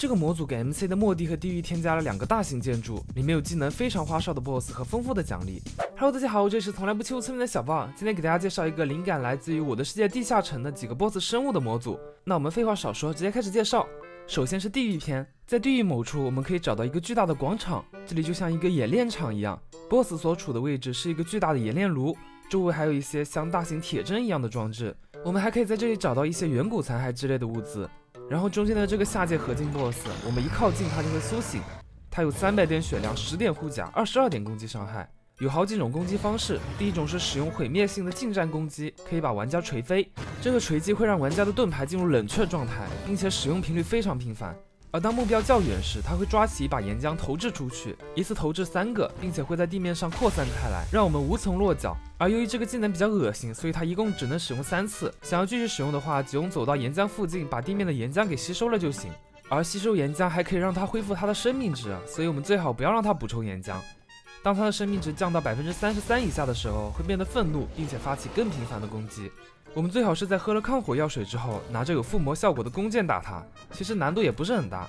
这个模组给 MC 的末地和地狱添加了2个大型建筑，里面有技能非常花哨的 BOSS 和丰富的奖励。Hello， 大家好，这里是从来不欺负村民的小豹，今天给大家介绍一个灵感来自于我的世界地下城的几个 BOSS 生物的模组。那我们废话少说，直接开始介绍。首先是地狱篇，在地狱某处我们可以找到一个巨大的广场，这里就像一个冶炼场一样 ，BOSS 所处的位置是一个巨大的冶炼炉，周围还有一些像大型铁针一样的装置。我们还可以在这里找到一些远古残骸之类的物资。然后中间的这个下界合金 BOSS， 我们一靠近它就会苏醒。它有300点血量、10点护甲、22点攻击伤害，有好几种攻击方式。第一种是使用毁灭性的近战攻击，可以把玩家锤飞。这个锤击会让玩家的盾牌进入冷却状态，并且使用频率非常频繁。而当目标较远时，它会抓起一把岩浆投掷出去，一次投掷3个，并且会在地面上扩散开来，让我们无从落脚。而由于这个技能比较恶心，所以它一共只能使用3次。想要继续使用的话，只用走到岩浆附近，把地面的岩浆给吸收了就行。而吸收岩浆还可以让它恢复它的生命值，所以我们最好不要让它补充岩浆。当它的生命值降到33%以下的时候，会变得愤怒，并且发起更频繁的攻击。我们最好是在喝了抗火药水之后，拿着有附魔效果的弓箭打它，其实难度也不是很大。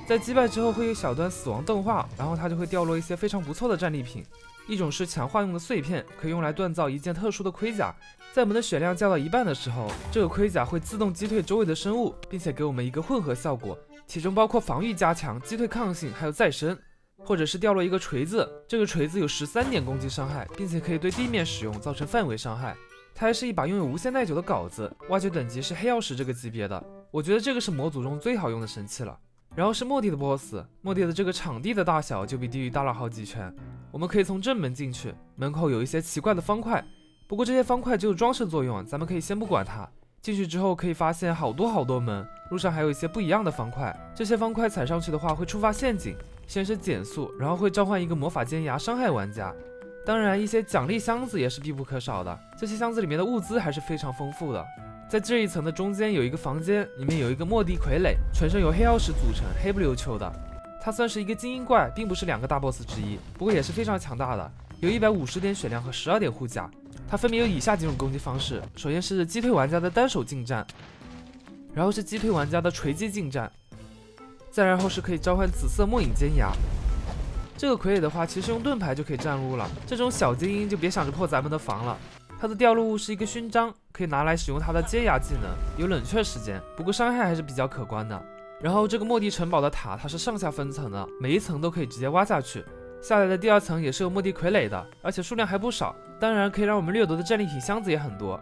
在击败之后会有小段死亡动画，然后它就会掉落一些非常不错的战利品。一种是强化用的碎片，可以用来锻造一件特殊的盔甲。在我们的血量降到一半的时候，这个盔甲会自动击退周围的生物，并且给我们一个混合效果，其中包括防御加强、击退抗性，还有再生。或者是掉落一个锤子，这个锤子有13点攻击伤害，并且可以对地面使用，造成范围伤害。它还是一把拥有无限耐久的镐子，挖掘等级是黑曜石这个级别的，我觉得这个是模组中最好用的神器了。然后是末地的 BOSS， 末地的这个场地的大小就比地狱大了好几圈。我们可以从正门进去，门口有一些奇怪的方块，不过这些方块只有装饰作用，咱们可以先不管它。进去之后可以发现好多门，路上还有一些不一样的方块，这些方块踩上去的话会触发陷阱，先是减速，然后会召唤一个魔法尖牙伤害玩家。当然一些奖励箱子也是必不可少的，这些箱子里面的物资还是非常丰富的。在这一层的中间有一个房间，里面有一个末地傀儡，全身由黑曜石组成，黑不溜秋的。它算是一个精英怪，并不是2个大 boss 之一，不过也是非常强大的，有150点血量和12点护甲。它分别有以下几种攻击方式，首先是击退玩家的单手近战，然后是击退玩家的锤击近战，再然后是可以召唤紫色末影尖牙。这个傀儡的话，其实用盾牌就可以站撸了，这种小精英就别想着破咱们的防了。它的掉落物是一个勋章，可以拿来使用它的尖牙技能，有冷却时间，不过伤害还是比较可观的。然后这个末地城堡的塔，它是上下分层的，每一层都可以直接挖下去。下来的第2层也是有末地傀儡的，而且数量还不少，当然可以让我们掠夺的战利品箱子也很多。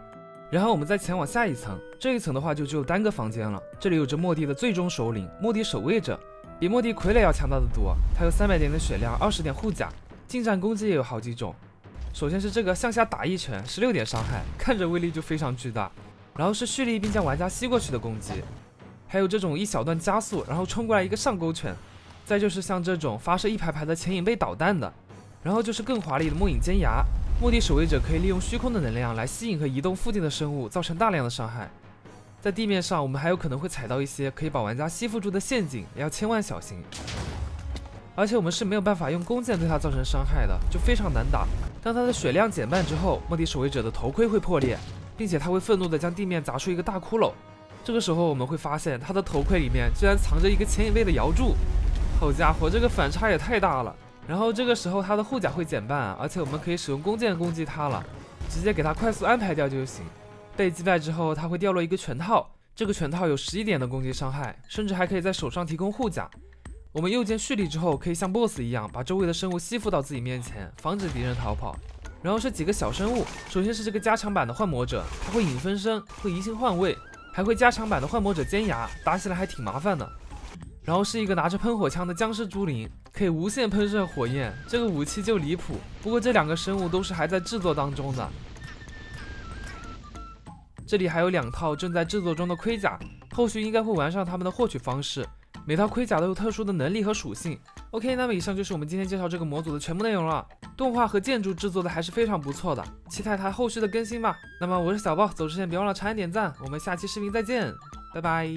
然后我们再前往下一层，这一层的话就只有单个房间了，这里有着末地的最终首领末地守卫者，比末地傀儡要强大的多，它有300点的血量、20点护甲，近战攻击也有好几种。首先是这个向下打一拳，16点伤害，看着威力就非常巨大。然后是蓄力并将玩家吸过去的攻击，还有这种一小段加速，然后冲过来一个上勾拳。再就是像这种发射一排排的前引背导弹的，然后就是更华丽的末影尖牙。末地守卫者可以利用虚空的能量来吸引和移动附近的生物，造成大量的伤害。在地面上我们还有可能会踩到一些可以把玩家吸附住的陷阱，也要千万小心。而且我们是没有办法用弓箭对它造成伤害的，就非常难打。当它的血量减半之后，末地守卫者的头盔会破裂，并且它会愤怒地将地面砸出一个大窟窿。这个时候我们会发现它的头盔里面居然藏着一个前引背的摇柱，好家伙，这个反差也太大了。然后这个时候它的护甲会减半，而且我们可以使用弓箭攻击它了，直接给它快速安排掉就行。被击败之后它会掉落一个拳套，这个拳套有11点的攻击伤害，甚至还可以在手上提供护甲。我们右键蓄力之后，可以像 BOSS 一样把周围的生物吸附到自己面前，防止敌人逃跑。然后是几个小生物，首先是这个加强版的幻魔者，它会影分身，会移形换位，还会加强版的幻魔者尖牙，打起来还挺麻烦的。然后是一个拿着喷火枪的僵尸猪灵，可以无限喷射火焰，这个武器就离谱。不过这2个生物都是还在制作当中的。这里还有2套正在制作中的盔甲，后续应该会完善它们的获取方式。每套盔甲都有特殊的能力和属性。OK， 那么以上就是我们今天介绍这个模组的全部内容了。动画和建筑制作的还是非常不错的，期待它后续的更新吧。那么我是小豹，走之前别忘了长按点赞，我们下期视频再见，拜拜。